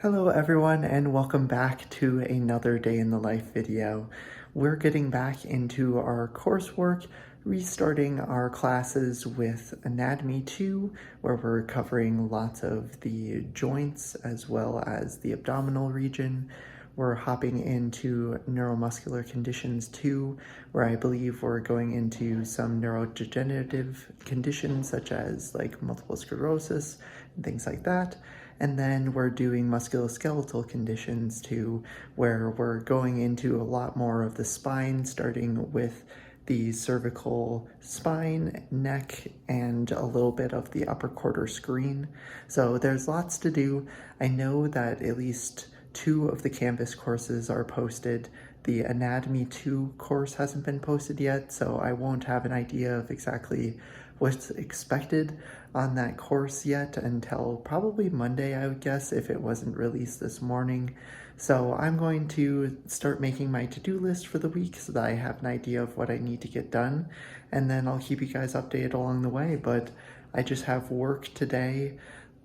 Hello everyone and welcome back to another day in the life video. We're getting back into our coursework, restarting our classes with Anatomy 2, where we're covering lots of the joints as well as the abdominal region. We're hopping into Neuromuscular Conditions 2, where I believe we're going into some neurodegenerative conditions such as like multiple sclerosis and things like that. And then we're doing musculoskeletal conditions too, where we're going into a lot more of the spine, starting with the cervical spine, neck, and a little bit of the upper quarter screen. So there's lots to do. I know that at least 2 of the Canvas courses are posted. The Anatomy 2 course hasn't been posted yet, so I won't have an idea of exactly what's expected on that course yet until probably Monday, I would guess, if it wasn't released this morning. So I'm going to start making my to-do list for the week so that I have an idea of what I need to get done, and then I'll keep you guys updated along the way. But I just have work today.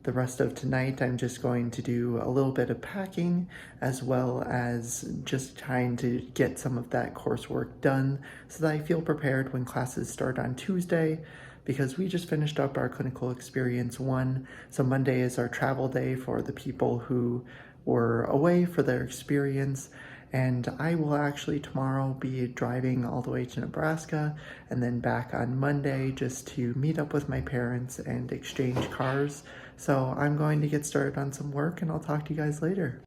The rest of tonight, I'm just going to do a little bit of packing as well as just trying to get some of that coursework done so that I feel prepared when classes start on Tuesday, because we just finished up our clinical experience 1. So Monday is our travel day for the people who were away for their experience. And I will actually tomorrow be driving all the way to Nebraska and then back on Monday just to meet up with my parents and exchange cars. So I'm going to get started on some work and I'll talk to you guys later.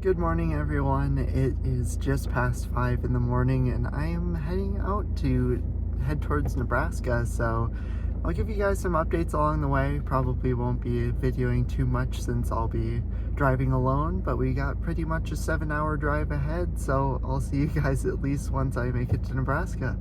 Good morning everyone. It is just past 5 in the morning and I am heading out to head towards Nebraska, so I'll give you guys some updates along the way. Probably won't be videoing too much since I'll be driving alone, but we got pretty much a 7-hour drive ahead, so I'll see you guys at least once I make it to Nebraska.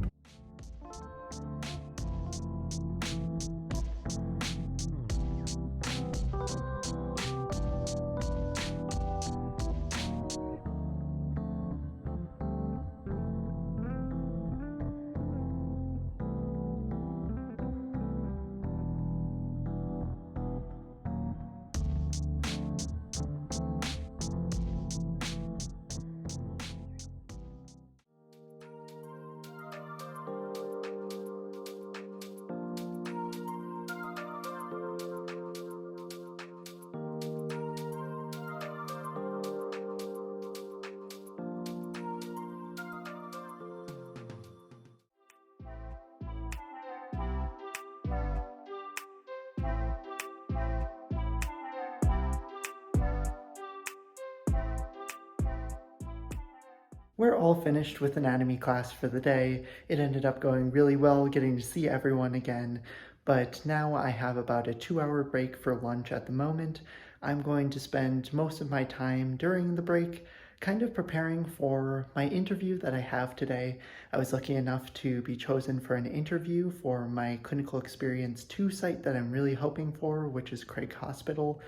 We're all finished with anatomy class for the day. It ended up going really well, getting to see everyone again, but now I have about a 2-hour break for lunch at the moment. I'm going to spend most of my time during the break kind of preparing for my interview that I have today. I was lucky enough to be chosen for an interview for my clinical experience 2 site that I'm really hoping for, which is Craig Hospital.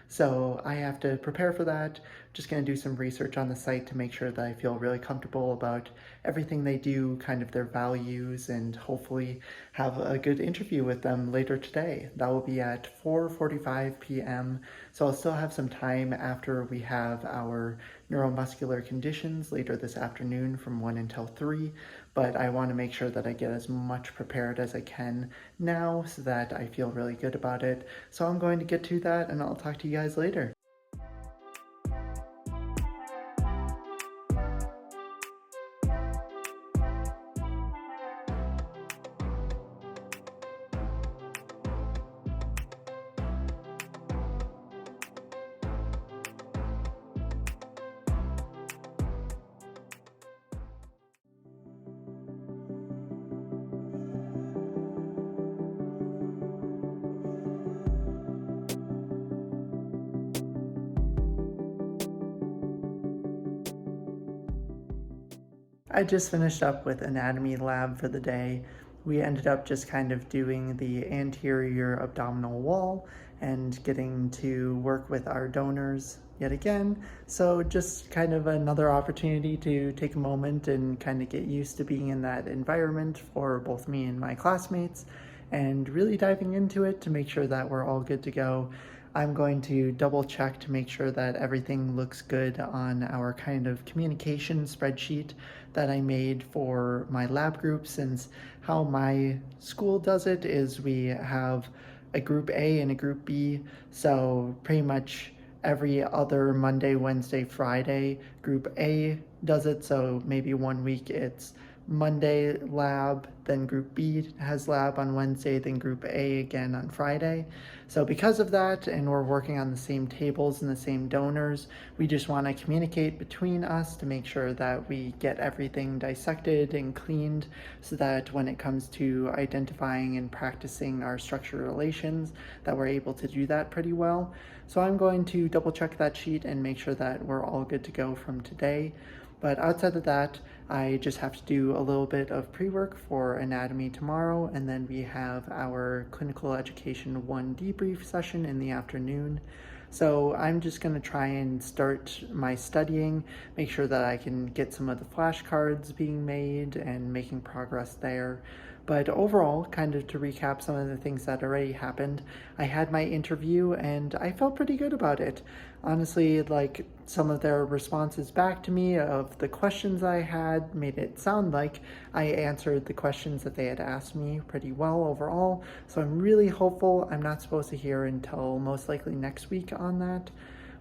So I have to prepare for that. Just going to do some research on the site to make sure that I feel really comfortable about everything they do, kind of their values, and hopefully have a good interview with them later today. That will be at 4:45 p.m. So I'll still have some time after we have our neuromuscular conditions later this afternoon from 1 until 3, but I want to make sure that I get as much prepared as I can now so that I feel really good about it. So I'm going to get to that and I'll talk to you guys later. I just finished up with anatomy lab for the day. We ended up just kind of doing the anterior abdominal wall and getting to work with our donors yet again. So just kind of another opportunity to take a moment and kind of get used to being in that environment for both me and my classmates, and really diving into it to make sure that we're all good to go. I'm going to double check to make sure that everything looks good on our kind of communication spreadsheet that I made for my lab group, since how my school does it is we have a group A and a group B. So pretty much every other Monday, Wednesday, Friday, group A does it. So maybe one week it's Monday lab, then group B has lab on Wednesday, then group A again on Friday. So because of that, and we're working on the same tables and the same donors, we just want to communicate between us to make sure that we get everything dissected and cleaned, so that when it comes to identifying and practicing our structural relations, that we're able to do that pretty well. So I'm going to double check that sheet and make sure that we're all good to go from today. But outside of that, I just have to do a little bit of pre-work for anatomy tomorrow, and then we have our clinical education 1 debrief session in the afternoon. So I'm just going to try and start my studying, make sure that I can get some of the flashcards being made and making progress there. But overall, kind of to recap some of the things that already happened, I had my interview and I felt pretty good about it. Honestly, like, some of their responses back to me of the questions I had made it sound like I answered the questions that they had asked me pretty well overall. So I'm really hopeful. I'm not supposed to hear until most likely next week on that.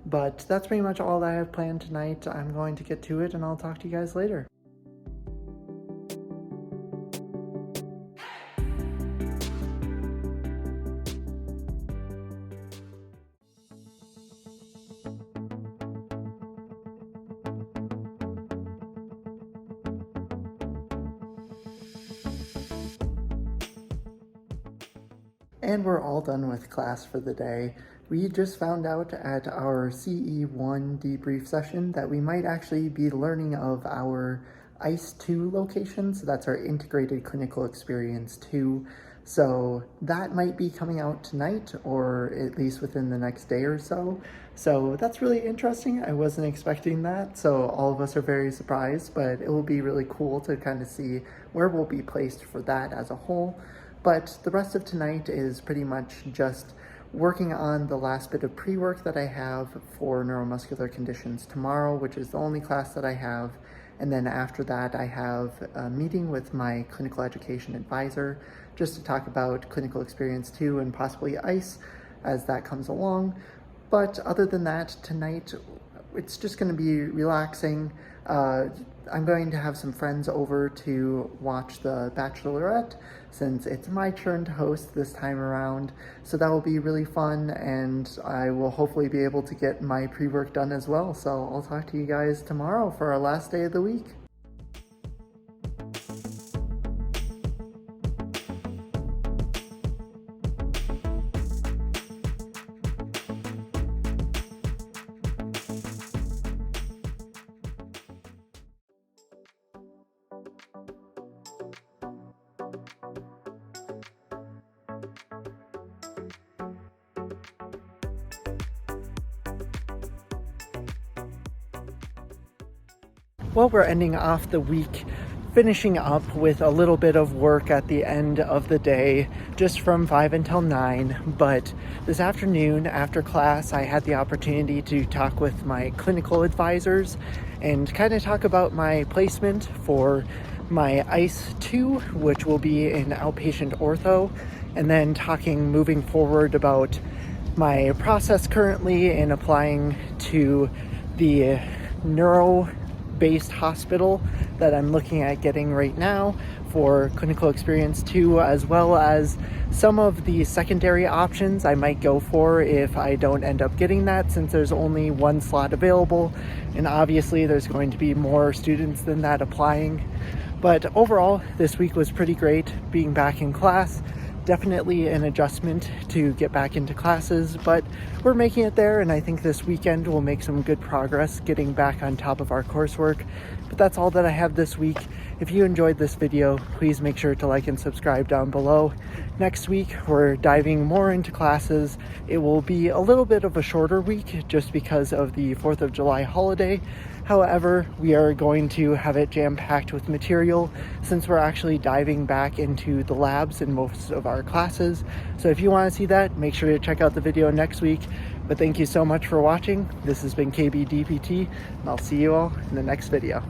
But that's pretty much all that I have planned tonight. I'm going to get to it and I'll talk to you guys later. And we're all done with class for the day. We just found out at our CE1 debrief session that we might actually be learning of our ICE2 location, so that's our Integrated Clinical Experience 2. So that might be coming out tonight, or at least within the next day or so. So that's really interesting. I wasn't expecting that, so all of us are very surprised, but it will be really cool to kind of see where we'll be placed for that as a whole. But the rest of tonight is pretty much just working on the last bit of pre-work that I have for neuromuscular conditions tomorrow, which is the only class that I have. And then after that, I have a meeting with my clinical education advisor just to talk about clinical experience 2 and possibly ICE as that comes along. But other than that, tonight, it's just going to be relaxing. I'm going to have some friends over to watch The Bachelorette, since it's my turn to host this time around. So that will be really fun, and I will hopefully be able to get my pre-work done as well. So I'll talk to you guys tomorrow for our last day of the week. Well, we're ending off the week, finishing up with a little bit of work at the end of the day, just from 5 until 9. But this afternoon, after class, I had the opportunity to talk with my clinical advisors and kind of talk about my placement for my ICE2, which will be in outpatient ortho, and then talking moving forward about my process currently in applying to the neuro-based hospital that I'm looking at getting right now for clinical experience 2, as well as some of the secondary options I might go for if I don't end up getting that, since there's only one slot available, and obviously there's going to be more students than that applying. But overall, this week was pretty great being back in class. Definitely an adjustment to get back into classes, but we're making it there, and I think this weekend we'll make some good progress getting back on top of our coursework. But that's all that I have this week. If you enjoyed this video, please make sure to like and subscribe down below. Next week, we're diving more into classes. It will be a little bit of a shorter week just because of the 4th of July holiday. However, we are going to have it jam-packed with material since we're actually diving back into the labs in most of our classes. So if you want to see that, make sure to check out the video next week. But thank you so much for watching. This has been KB DPT, and I'll see you all in the next video.